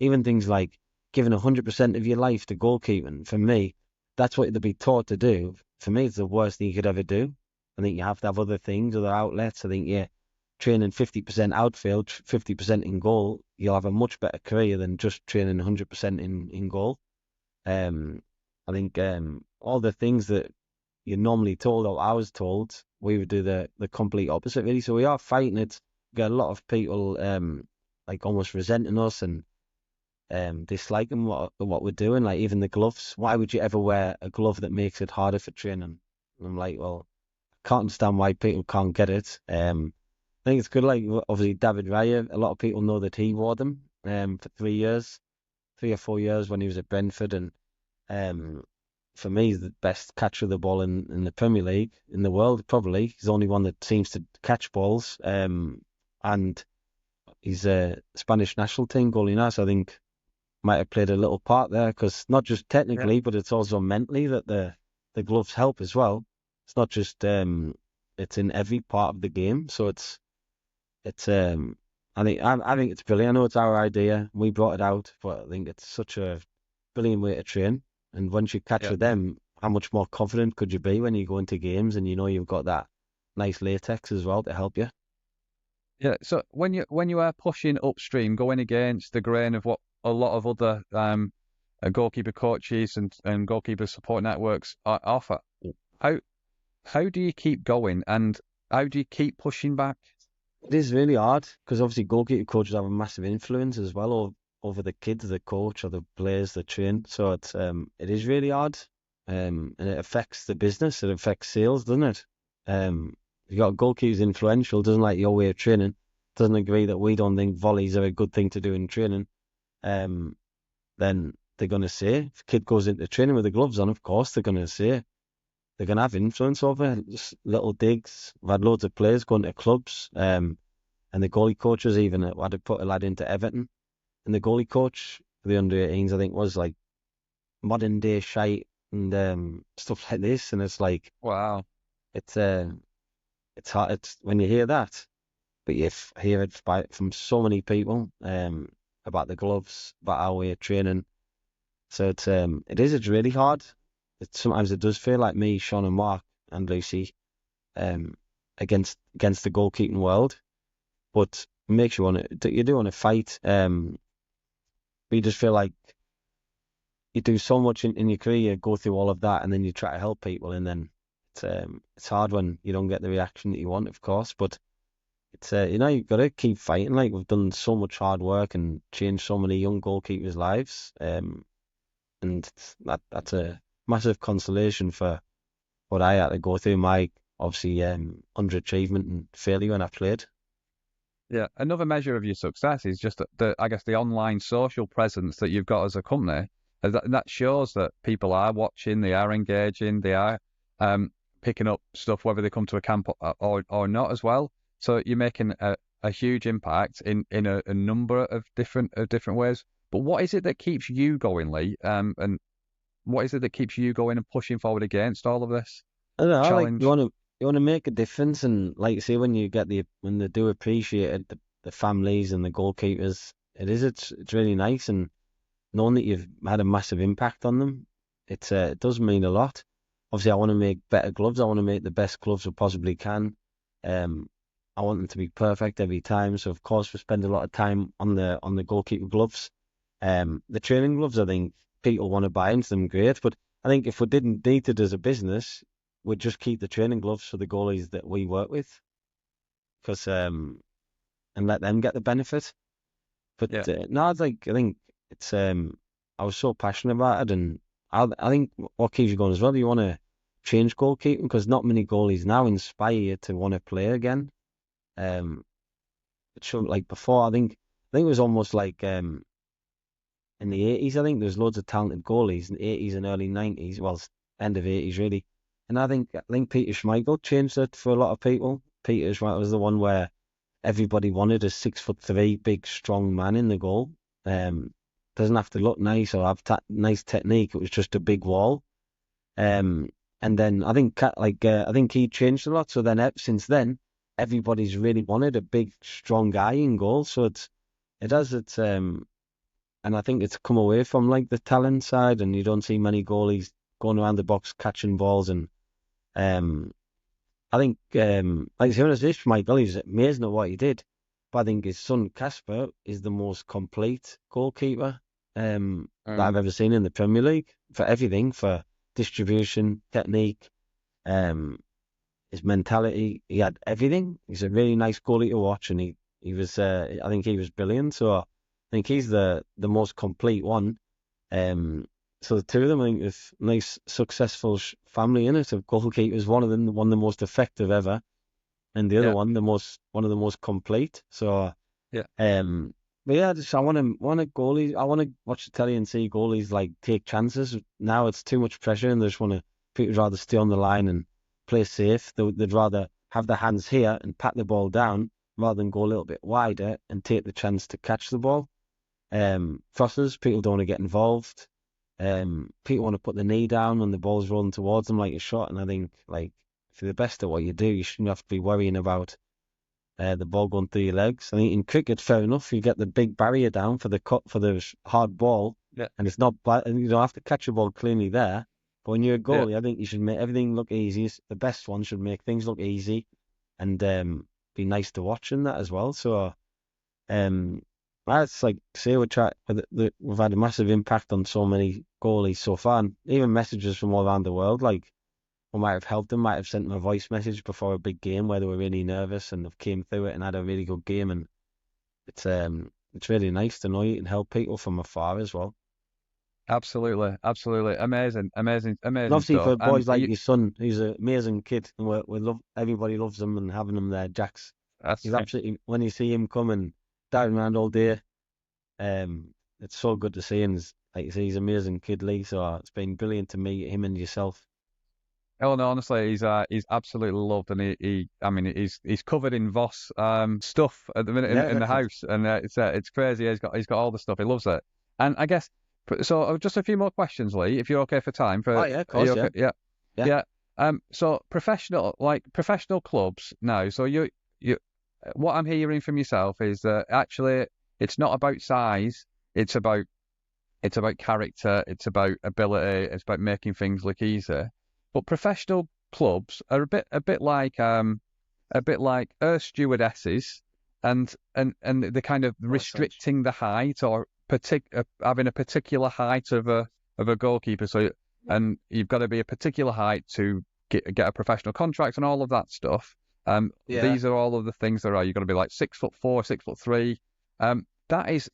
Even things like giving 100% of your life to goalkeeping, for me, that's what they'd be taught to do. For me, it's the worst thing you could ever do. I think you have to have other things, other outlets. I think, yeah, training 50% outfield, 50% in goal, you'll have a much better career than just training 100% in goal. Um, I think all the things that you're normally told, or I was told, we would do the complete opposite, really. So we are fighting it. We got a lot of people like almost resenting us and disliking what we're doing, like even the gloves. Why would you ever wear a glove that makes it harder for training? And I'm like, well, I can't understand why people can't get it. I think it's good, like obviously David Raya, a lot of people know that he wore them for 3 years, 3 or 4 years when he was at Brentford, and um, for me, he's the best catcher of the ball in the Premier League, in the world, probably. He's the only one that seems to catch balls, and he's a Spanish national team goalie now, so I think might have played a little part there because not just yeah, technically, but it's also mentally that the gloves help as well. It's not just it's in every part of the game, so it's I think it's brilliant. I know it's our idea. We brought it out, but I think it's such a brilliant way to train. And once you catch yeah, with them, how much more confident could you be when you go into games and you know you've got that nice latex as well to help you? yeah. So when you are pushing upstream, going against the grain of what a lot of other goalkeeper coaches and goalkeeper support networks offer, how how do you keep going and how do you keep pushing back? It is really hard because obviously goalkeeper coaches have a massive influence as well over the kids, the coach, or the players that train. So it is really hard, and it affects the business. It affects sales, doesn't it? You got a goalkeeper who's influential, doesn't like your way of training, doesn't agree that we don't think volleys are a good thing to do in training. Um, then they're going to say. If a kid goes into training with the gloves on, of course they're going to say. They're going to have influence over it, just little digs. I've had loads of players going to clubs, and the goalie coaches even had to put a lad into Everton, and the goalie coach for the under-18s, I think, was like modern day shite and stuff like this, and it's like Wow. it's it's hard. It's when you hear that, but you hear it from so many people about the gloves, about our way of training. So it's really hard. Sometimes it does feel like me, Sean and Mark and Lucy um against the goalkeeping world, but it makes you do want to fight. But you just feel like you do so much in your career, you go through all of that, and then you try to help people, and then it's hard when you don't get the reaction that you want, of course. But it's you've got to keep fighting. Like, we've done so much hard work and changed so many young goalkeepers' lives, and that's a massive consolation for what I had to go through. My obviously underachievement and failure when I played. Yeah, another measure of your success is just I guess the online social presence that you've got as a company. That shows that people are watching, they are engaging, they are picking up stuff whether they come to a camp or not as well. So you're making a huge impact in a number of different ways. But what is it that keeps you going, Lee? And what is it that keeps you going and pushing forward against all of this I don't know, like challenge? you want to make a difference, and like you say, when you get when they do appreciate it, the families and the goalkeepers, it's really nice, and knowing that you've had a massive impact on them, it does mean a lot. Obviously, I want to make better gloves. I want to make the best gloves we possibly can. Um, I want them to be perfect every time. So of course, we spend a lot of time on the goalkeeper gloves. The training gloves, I think people want to buy into them, great. But I think if we didn't need it as a business, we'd just keep the training gloves for the goalies that we work with, because and let them get the benefit. But Yeah. no, I think it's I was so passionate about it, and I think what keeps you going as well, you want to change goalkeeping, because not many goalies now inspire you to want to play again. It should, like before, I think it was almost like in the 80s. I think there's loads of talented goalies in the 80s and early 90s. Well, end of 80s really, and I think Peter Schmeichel changed it for a lot of people. Peter Schmeichel was the one where everybody wanted a 6'3" big strong man in the goal. Doesn't have to look nice or have nice technique. It was just a big wall. Um, and then I think he changed a lot. So then since then, everybody's really wanted a big strong guy in goal. So it has its and I think it's come away from like the talent side, and you don't see many goalies going around the box catching balls. And um, I think, like as soon as this, Michael, he's amazing at what he did. But I think his son Casper is the most complete goalkeeper that I've ever seen in the Premier League, for everything, for distribution, technique, um, his mentality. He had everything. He's a really nice goalie to watch, and he was I think he was brilliant. So I think he's the most complete one. Um, so the two of them, I think, is nice, successful family in it of goalkeepers. One of them, one of the most effective ever, and the other Yeah. one, one of the most complete. So, Yeah. but yeah, I want to goalies. I want to watch the telly and see goalies like take chances. Now it's too much pressure, and they just want to. People would rather stay on the line and play safe. They'd rather have their hands here and pat the ball down rather than go a little bit wider and take the chance to catch the ball. Crosses, people don't want to get involved. People want to put the knee down when the ball's rolling towards them like a shot. And I think, like, if you're the best at what you do, you shouldn't have to be worrying about the ball going through your legs. I think in cricket, fair enough, you get the big barrier down for the cut for the hard ball, Yeah. and it's not bad, and you don't have to catch a ball cleanly there. But when you're a Yeah. goalie, I think you should make everything look easy. The best one should make things look easy, and be nice to watch in that as well. So um, that's like say we've had a massive impact on so many goalies so far, and even messages from all around the world. Like, we might have helped them, might have sent them a voice message before a big game where they were really nervous, and they've came through it and had a really good game. And it's really nice to know you can help people from afar as well. Absolutely. Absolutely. Amazing. Amazing. And Amazing obviously stuff. for boys like your son, who's an amazing kid, and we love everybody loves him, and having him there, Jack's. That's He's absolutely, when you see him come and down around all day, it's so good to see, and like you say, he's an amazing kid, Lee. So it's been brilliant to meet him and yourself. Oh no, honestly, he's absolutely loved, and I mean, he's covered in Voss stuff at the minute in Yeah. the house, and it's crazy. He's got all the stuff. He loves it, and I guess so. Just a few more questions, Lee, if you're okay for time. Oh yeah, of Are you course, yeah, okay? Yeah, yeah. yeah. So professional clubs now. So you, what I'm hearing from yourself is that actually it's not about size. It's about it's about character, it's about ability, it's about making things look easy. But professional clubs are a bit like air stewardesses, and they're kind of Oh, such. restricting the height or having a particular height of a goalkeeper. So and you've got to be a particular height to get a professional contract and all of that stuff. Yeah. These are all of the things that are. You've got to be like 6'4", 6'3". That is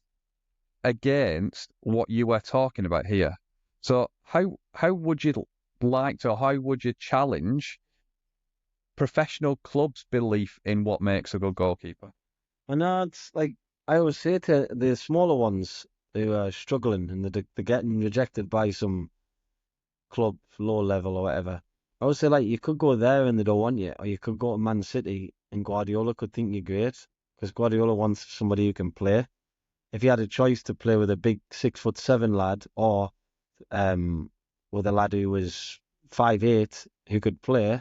against what you were talking about here. So how would you like to, or how would you challenge professional clubs' belief in what makes a good goalkeeper? I know it's like I always say to the smaller ones who are struggling and they're getting rejected by some club low level or whatever. I would say like you could go there and they don't want you, or you could go to Man City and Guardiola could think you're great because Guardiola wants somebody who can play. If you had a choice to play with a big 6'7" lad or um with a lad who was 5'8" who could play,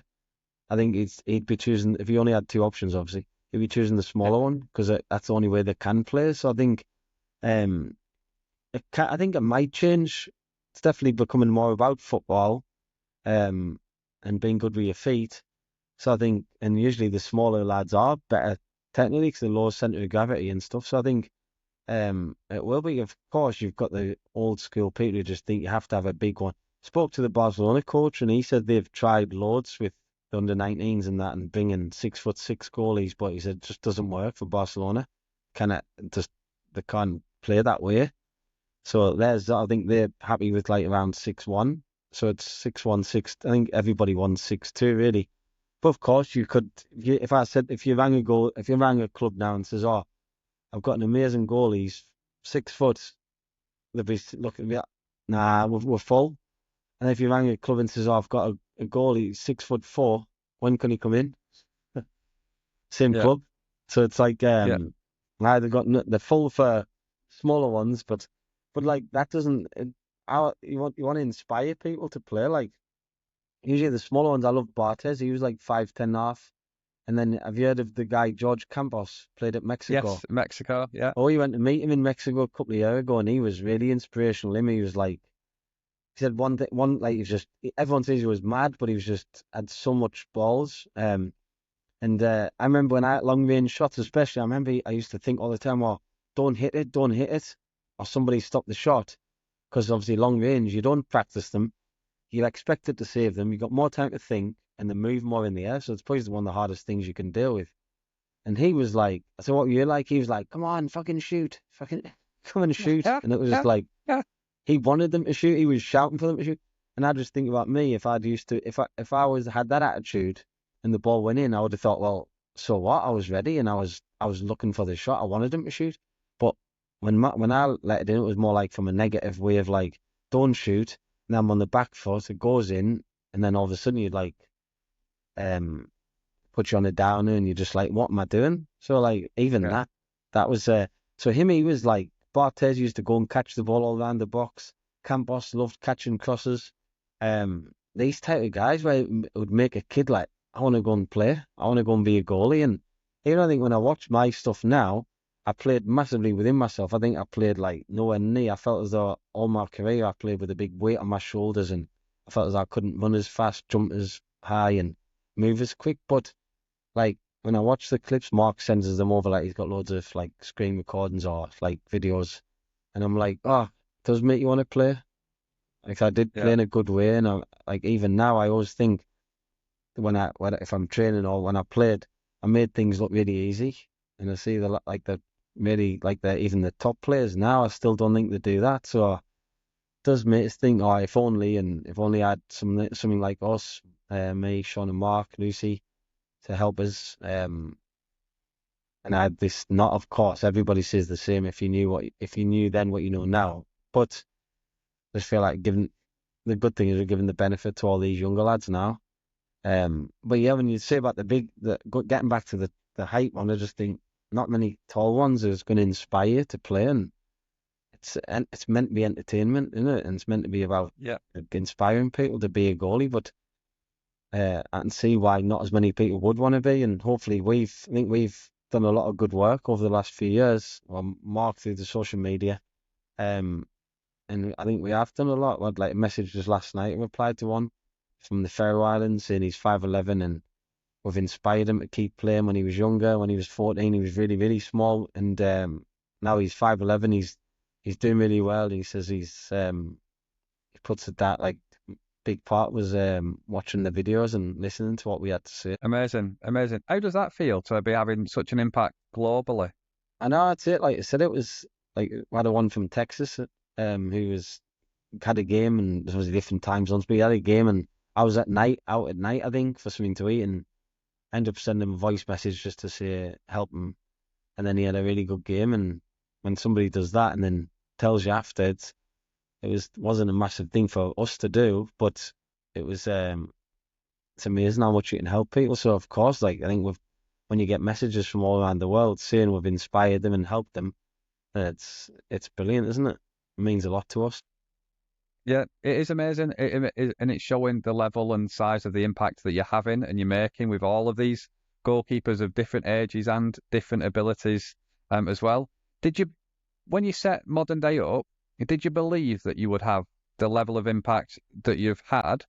I think he'd be choosing if he only had two options. Obviously, he'd be choosing the Yeah. smaller one because that's the only way they can play. So I think um I think it might change. It's definitely becoming more about football um, and being good with your feet. So I think, and usually the smaller lads are better technically because the lower centre of gravity and stuff. So I think it will be. Of course, you've got the old school people who just think you have to have a big one. Spoke to the Barcelona coach and he said they've tried loads with the under-19s and that and bringing 6'6" goalies, but he said it just doesn't work for Barcelona. Kind of just they can't play that way. So I think they're happy with like around 6'1". So it's 6'1", 6. I think everybody wants 6'2", really. But of course, you could. If you rang a club now and says, "Oh, I've got an amazing goalie, he's 6 foot," they'd be looking at me, "Nah, we're full." And if you rang a club and says, "Oh, I've got a goalie, 6'4", when can he come in? Same Yeah, club. So it's like yeah, now they're full for smaller ones, but like that doesn't. You want to inspire people to play. Like usually the smaller ones. I love Bartes. He was like 5'10" half. And then have you heard of the guy George Campos played at Mexico? yes, Mexico, yeah, Oh, he went to meet him in Mexico a couple of years ago, and he was really inspirational. He was like he said one thing, one like he was just everyone says he was mad, but he was just had so much balls. And I remember when I had long range shots, especially, I remember I used to think all the time, "Oh, don't hit it," or somebody stop the shot. Because obviously, long range, you don't practice them. You're expected to save them. You've got more time to think and they move more in the air. So it's probably one of the hardest things you can deal with. And he was like, I said, "What were you like?" He was like, "Come on, fucking shoot. Fucking come and shoot." yeah, And it was just yeah, like, yeah, he wanted them to shoot. He was shouting for them to shoot. And I just think about me if I was had that attitude and the ball went in, I would have thought, well, so what? I was ready and I was looking for the shot. I wanted him to shoot. But when I let it in, it was more like from a negative way of like, don't shoot. And I'm on the back foot, it goes in, and then all of a sudden you'd like um put you on a downer and you're just like, what am I doing? So like even yeah, that was so him he was like Barthez used to go and catch the ball all around the box. Campos loved catching crosses. These type of guys where it would make a kid like, I want to go and play. I want to go and be a goalie. And even I think when I watch my stuff now, I played massively within myself. I think I played like nowhere near. I felt as though all my career I played with a big weight on my shoulders and I felt as though I couldn't run as fast, jump as high and move as quick. But like when I watch the clips, Mark sends us them over. Like he's got loads of like screen recordings or like videos, and I'm like, oh, it does make you want to play. Like I did play yeah, in a good way, and I like even now I always think if I'm training or when I played, I made things look really easy, and I see the really like the even the top players now. I still don't think they do that, so it does make us think, oh, if only I had something like us, me, Sean and Mark, Lucy, to help us. And I had this not of course everybody says the same if you knew then what you know now. But just feel like giving the good thing is we're giving the benefit to all these younger lads now. But yeah, when you say about getting back to the height one, I just think not many tall ones is going to inspire you to play, and it's meant to be entertainment, isn't it? And it's meant to be about Yeah. inspiring people to be a goalie. But I can see why not as many people would want to be, and hopefully I think we've done a lot of good work over the last few years, or Mark through the social media. Um, and I think we have done a lot. I had like a message just last night. I replied to one from the Faroe Islands saying he's 5'11", and we've inspired him to keep playing when he was younger. When he was 14, he was really, really small, and now he's 5'11". He's doing really well. He says he puts it that like big part was watching the videos and listening to what we had to say. Amazing, amazing. How does that feel to be having such an impact globally? I know that's it. Like I said, it was like we had a one from Texas, who had a game, and there was different time zones, but he had a game, and I was out at night, I think, for something to eat, and I ended up sending him a voice message just to say help him, and then he had a really good game. And when somebody does that and then tells you after, wasn't a massive thing for us to do, but it was it's amazing how much you can help people. So of course, like I think when you get messages from all around the world saying we've inspired them and helped them, it's brilliant, isn't it? It means a lot to us. Yeah, it is amazing, and it's showing the level and size of the impact that you're having and you're making with all of these goalkeepers of different ages and different abilities, as well. Did you, when you set modern day up, did you believe that you would have the level of impact that you've had,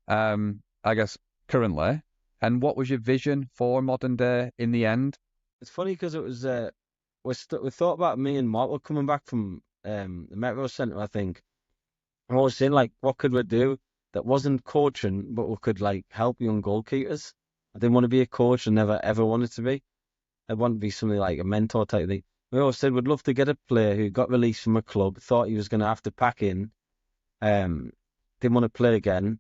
I guess currently, and what was your vision for modern day in the end? It's funny because it was we thought about me and Mark were coming back from the Metro Centre, I think. And I was saying like, what could we do that wasn't coaching, but we could like help young goalkeepers. I didn't want to be a coach and never ever wanted to be. I want to be something like a mentor type thing. We always said we'd love to get a player who got released from a club, thought he was going to have to pack in, um, didn't want to play again,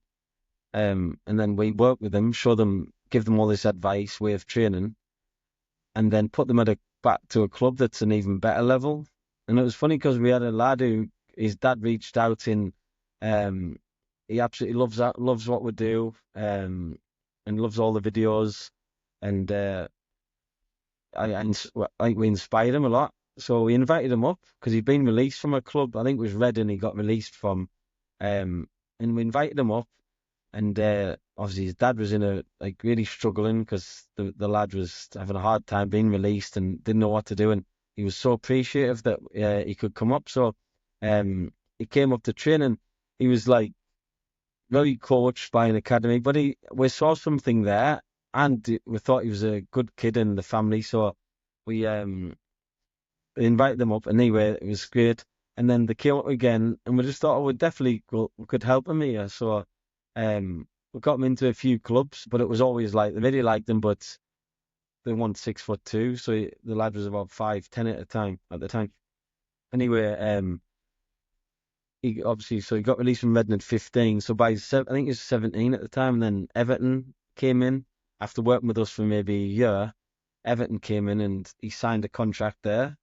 and then we work with them, show them, give them all this advice, way of training, and then put them back to a club that's an even better level. And it was funny because we had a lad who his dad reached out in, um, he absolutely loves what we do, and loves all the videos, and I think we inspired him a lot. So we invited him up because he'd been released from a club. I think it was Reading he got released from. And we invited him up, and obviously his dad was in a like really struggling because the lad was having a hard time being released and didn't know what to do. And he was so appreciative that he could come up. So he came up to training. He was like very coached by an academy, but we saw something there, and we thought he was a good kid in the family, so we invited them up. Anyway, it was great. And then they came up again, and we just thought, oh, we could help him here. So we got him into a few clubs, but it was always like they really liked him, but they want 6'2", so the lad was about 5'10" at the time. Anyway, he got released from Reading at 15. So I think he was 17 at the time. And then Everton came in after working with us for maybe a year. Everton came in and he signed a contract there.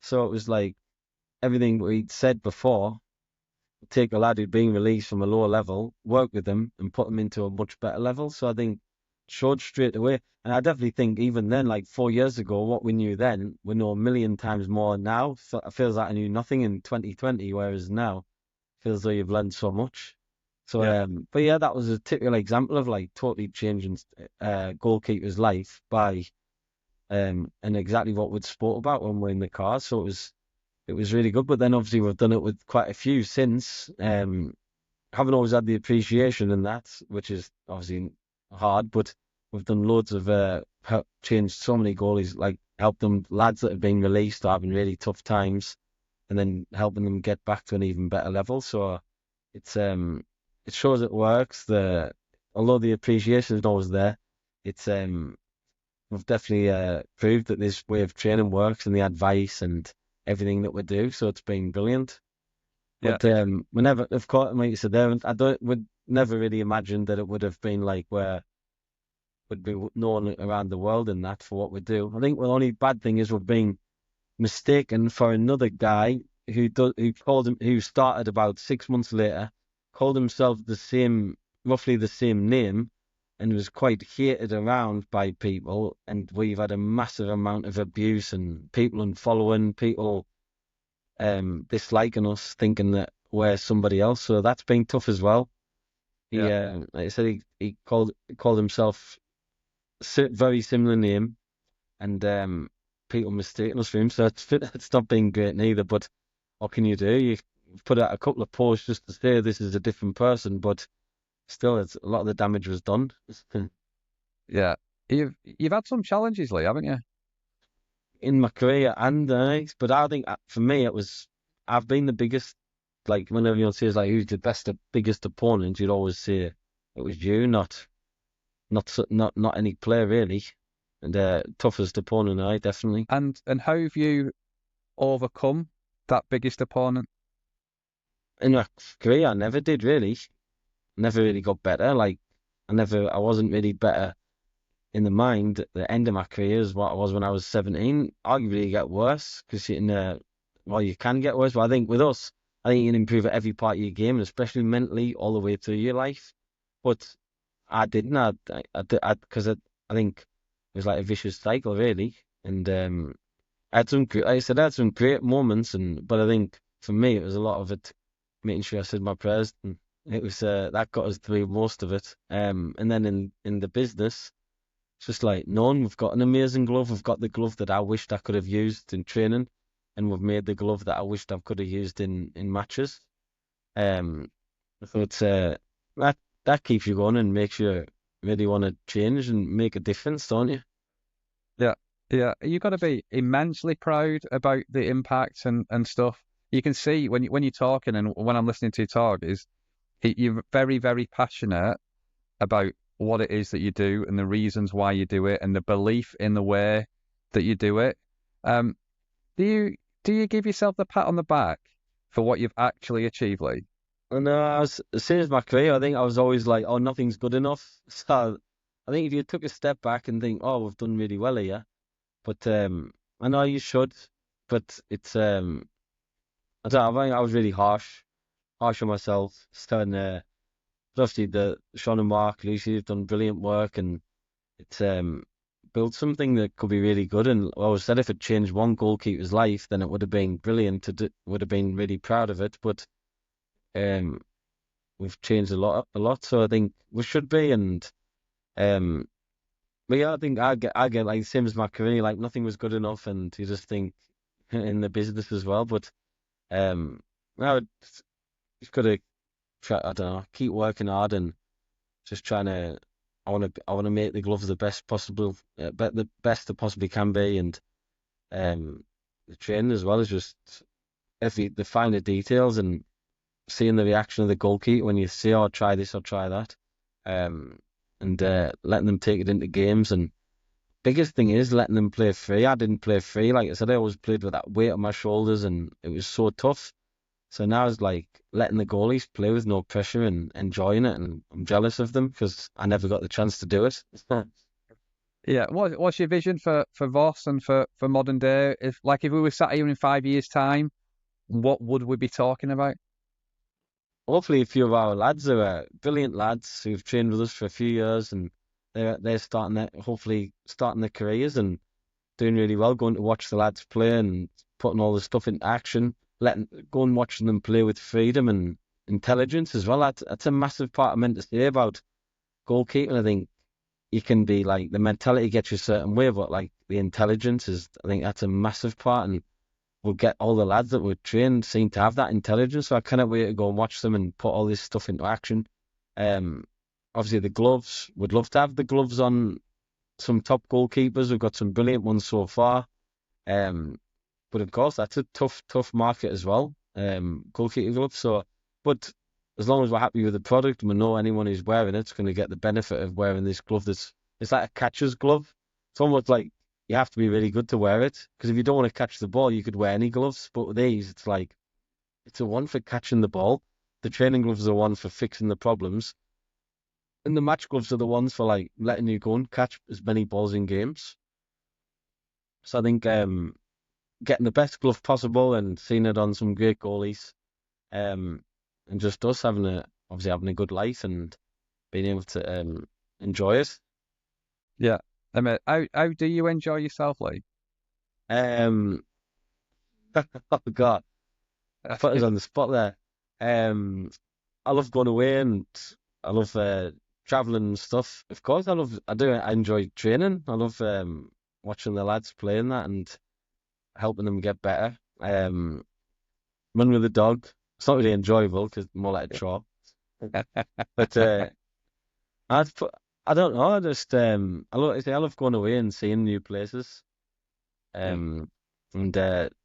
So it was like everything we'd said before. Take a lad who'd been released from a lower level, work with him, and put him into a much better level. So I think showed straight away. And I definitely think even then, like 4 years ago, what we knew then, we know a million times more now. So it feels like I knew nothing in 2020, whereas now feels like you've learned so much. So, Yeah, but yeah, that was a typical example of like totally changing goalkeeper's life by and exactly what we'd spoke about when we're in the car. So it was really good. But then obviously we've done it with quite a few since. Haven't always had the appreciation in that, which is obviously hard. But we've done loads of changed so many goalies, like helped them lads that have been released or having really tough times, and then helping them get back to an even better level. So it's it shows it works. Although the appreciation is always there, it's we've definitely proved that this way of training works and the advice and everything that we do. So it's been brilliant. yeah, But we never, of course, like you said there, would never really imagined that it would have been like where would be known around the world and that for what we do. I think the only bad thing is we've been mistaken for another guy who started about 6 months later, called himself roughly the same name, and was quite hated around by people. And we've had a massive amount of abuse and people unfollowing, people disliking us, thinking that we're somebody else. So that's been tough as well. Yeah. Like I said, he called himself very similar name, and people mistaking us for him. So it's not been great neither. But what can you do? You put out a couple of posts just to say this is a different person, but still, a lot of the damage was done. Yeah. You've had some challenges, Lee, haven't you? In my career and but I think for me I've been the biggest. Like whenever anyone says like who's the biggest opponent, you'd always say it was you, not any player really. And toughest opponent, I definitely. And how have you overcome that biggest opponent? In my career, I never did really. Never really got better. Like I wasn't really better in the mind at the end of my career as what I was when I was 17. Arguably, you get worse because you can get worse. But I think with us, I think you can improve at every part of your game, and especially mentally, all the way through your life. But I didn't. Because I think it was like a vicious cycle, really. And I had like I said, I had some great moments, but I think for me, it was a lot of it making sure I said my prayers, and it was that got us through most of it. And then in the business. It's just like, none. We've got an amazing glove. We've got the glove that I wished I could have used in training, and we've made the glove that I wished I could have used in matches. Um, so it's that keeps you going and makes you really want to change and make a difference, don't you? Yeah. Yeah. You've got to be immensely proud about the impact and stuff. You can see when you're talking and when I'm listening to you talk is you're very, very passionate about what it is that you do and the reasons why you do it and the belief in the way that you do it. Um, do you give yourself the pat on the back for what you've actually achieved, Lee? And as soon as my career, I think I was always like, oh, nothing's good enough. So I think if you took a step back and think, oh, we've done really well here, but I know you should, but it's I don't know, I think I was really harsh on myself, starting but obviously the Sean and Mark, Lucy have done brilliant work, and it's built something that could be really good. And I always said if it changed one goalkeeper's life, then it would have been brilliant. Would have been really proud of it. But um, we've changed a lot. So I think we should be. And um, but yeah, I think I get like same as my career, like nothing was good enough, and you just think in the business as well. But I just gotta try. I don't know, keep working hard and just trying to. I want to make the gloves the best possible, the best they possibly can be, and the training as well is just the finer details and seeing the reaction of the goalkeeper when you say, "Oh, try this or try that," um, and letting them take it into games. And biggest thing is letting them play free. I didn't play free, like I said. I always played with that weight on my shoulders, and it was so tough. So now it's like letting the goalies play with no pressure and enjoying it, and I'm jealous of them because I never got the chance to do it. Yeah, what's your vision for Voss and for modern day? If we were sat here in 5 years' time, what would we be talking about? Hopefully, a few of our lads are brilliant lads who've trained with us for a few years, and they're hopefully starting their careers and doing really well. Going to watch the lads play and putting all the stuff into action, go and watching them play with freedom and intelligence as well. That's a massive part I meant to say about goalkeeping. I think you can be like the mentality gets you a certain way, but like the intelligence is, I think that's a massive part, and we'll get all the lads that were trained seem to have that intelligence. So I cannot wait to go and watch them and put all this stuff into action. Um, Obviously the gloves, would love to have the gloves on some top goalkeepers. We've got some brilliant ones so far. Um, but of course that's a tough market as well. Goalkeeper gloves. So, but as long as we're happy with the product and we know anyone who's wearing it's going to get the benefit of wearing this glove. It's like a catcher's glove. It's almost like you have to be really good to wear it because if you don't want to catch the ball, you could wear any gloves. But with these, it's like it's a one for catching the ball. The training gloves are one for fixing the problems, and the match gloves are the ones for like letting you go and catch as many balls in games. So I think getting the best glove possible and seeing it on some great goalies. And just us obviously having a good life and being able to enjoy it. Yeah. I mean, how do you enjoy yourself, Lee? Um, oh God, put us on the spot there. Um, I love going away and I love traveling and stuff. Of course, I enjoy training. I love watching the lads playing that and helping them get better. Run with the dog. It's not really enjoyable because it's more like a chore. But I'd put, I don't know. I just I love going away and seeing new places. Yeah. Um, and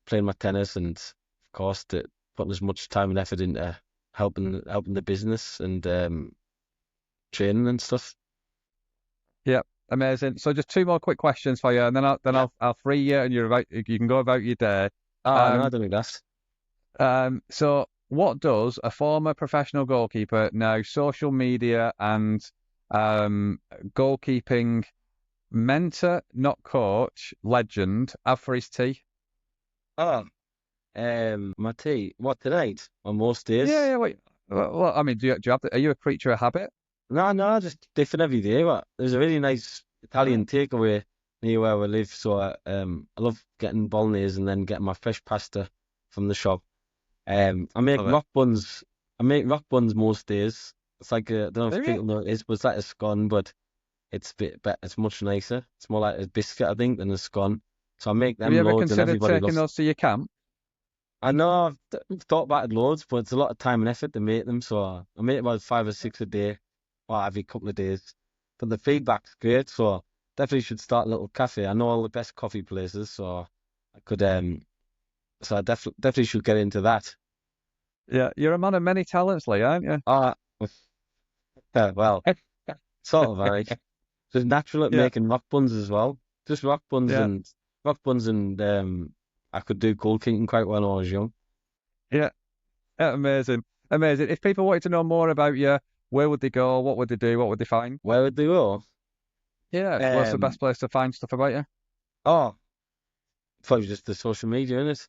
playing my tennis and of course putting as much time and effort into helping the business and training and stuff. Yeah, amazing. So just two more quick questions for you, and then Yeah. I'll free you, and you can go about your day. Oh no, I Um, don't think that's. so what does a former professional goalkeeper, now social media and um goalkeeping mentor, not coach, legend, have for his tea? Oh, my tea. What tonight? On most Yeah, days. yeah. Wait. Well, I mean, do you have are you a creature of habit? No, no, just different every day. But there's a really nice Right. Italian takeaway near where we live, so I love getting bolognese and then getting my fresh pasta from the shop. I make Love it. rock buns. I make rock buns most days. It's like I don't know if There you people know what it is, but it's like a scone, but it's a bit better. It's much nicer. It's more like a biscuit, I think, than a scone. So I make Have you them ever loads, and considered everybody taking loves. those to your camp? I know thought about it loads, but it's a lot of time and effort to make them. So I make about 5 or 6 a day, or every couple of days. But the feedback's great, so definitely should start a little cafe. I know all the best coffee places, so I could so I definitely should get into that. Yeah, you're a man of many talents, Lee, aren't you? Uh well, sort of, I think. Just natural at Yeah, making rock buns as well. Just yeah, rock buns and I could do goalkeeping quite well when I was young. yeah. Yeah, amazing, amazing. If people wanted to know more about you, where would they go? What would they do? What would they find? Where would they go? Yeah, what's the Um best place to find stuff about you? oh, probably just the social media, innit?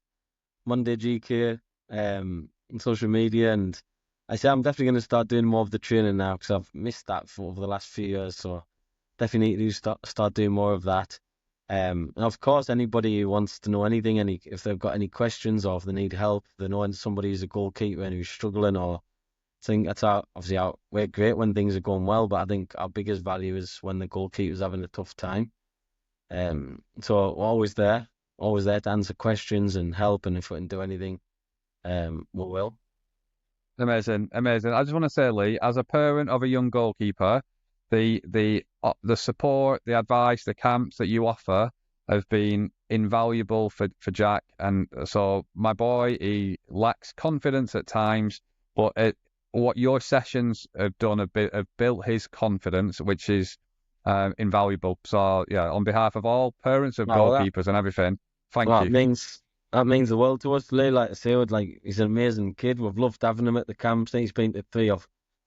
Monday GK, on social media, and I say I'm definitely going to start doing more of the training now because I've missed that for over the last few years. So definitely need to start doing more of that. And of course, anybody who wants to know anything, if they've got any questions or if they need help, they know somebody who's a goalkeeper and who's struggling, or think that's we're great when things are going well, but I think our biggest value is when the goalkeeper's having a tough time. So we're always there to answer questions and help, and if we can do anything, we will. Amazing, amazing. I just want to say, Lee, as a parent of a young goalkeeper, the support, the advice, the camps that you offer have been invaluable for Jack. And so my boy, he lacks confidence at times, but what your sessions have done have built his confidence, which is invaluable. So yeah, on behalf of all parents of Oh, goalkeepers and everything, thank well, you. that means the world to us, Lee. Like I say, he's an amazing kid. We've loved having him at the camps. I think he's been to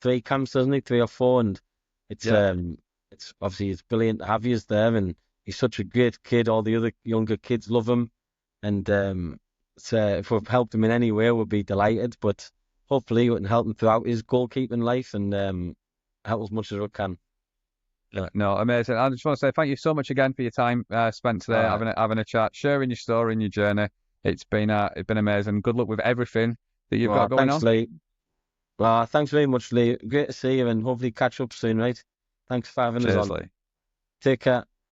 three camps, hasn't he? 3 or 4, and it's Yeah. um it's obviously it's brilliant to have you there, and he's such a great kid. All the other younger kids love him, and so if we've helped him in any way, we'll be delighted. But hopefully, we can help him throughout his goalkeeping life and help as much as we can. Yeah, no, amazing. I just want to say thank you so much again for your time spent today, Uh, having a chat, sharing your story and your journey. It's been amazing. Good luck with everything that you've got well, going thanks, on. Lee. Thanks very much, Lee. Great to see you, and hopefully catch up soon, right? Thanks for having us Cheers, on. Lee. Take care.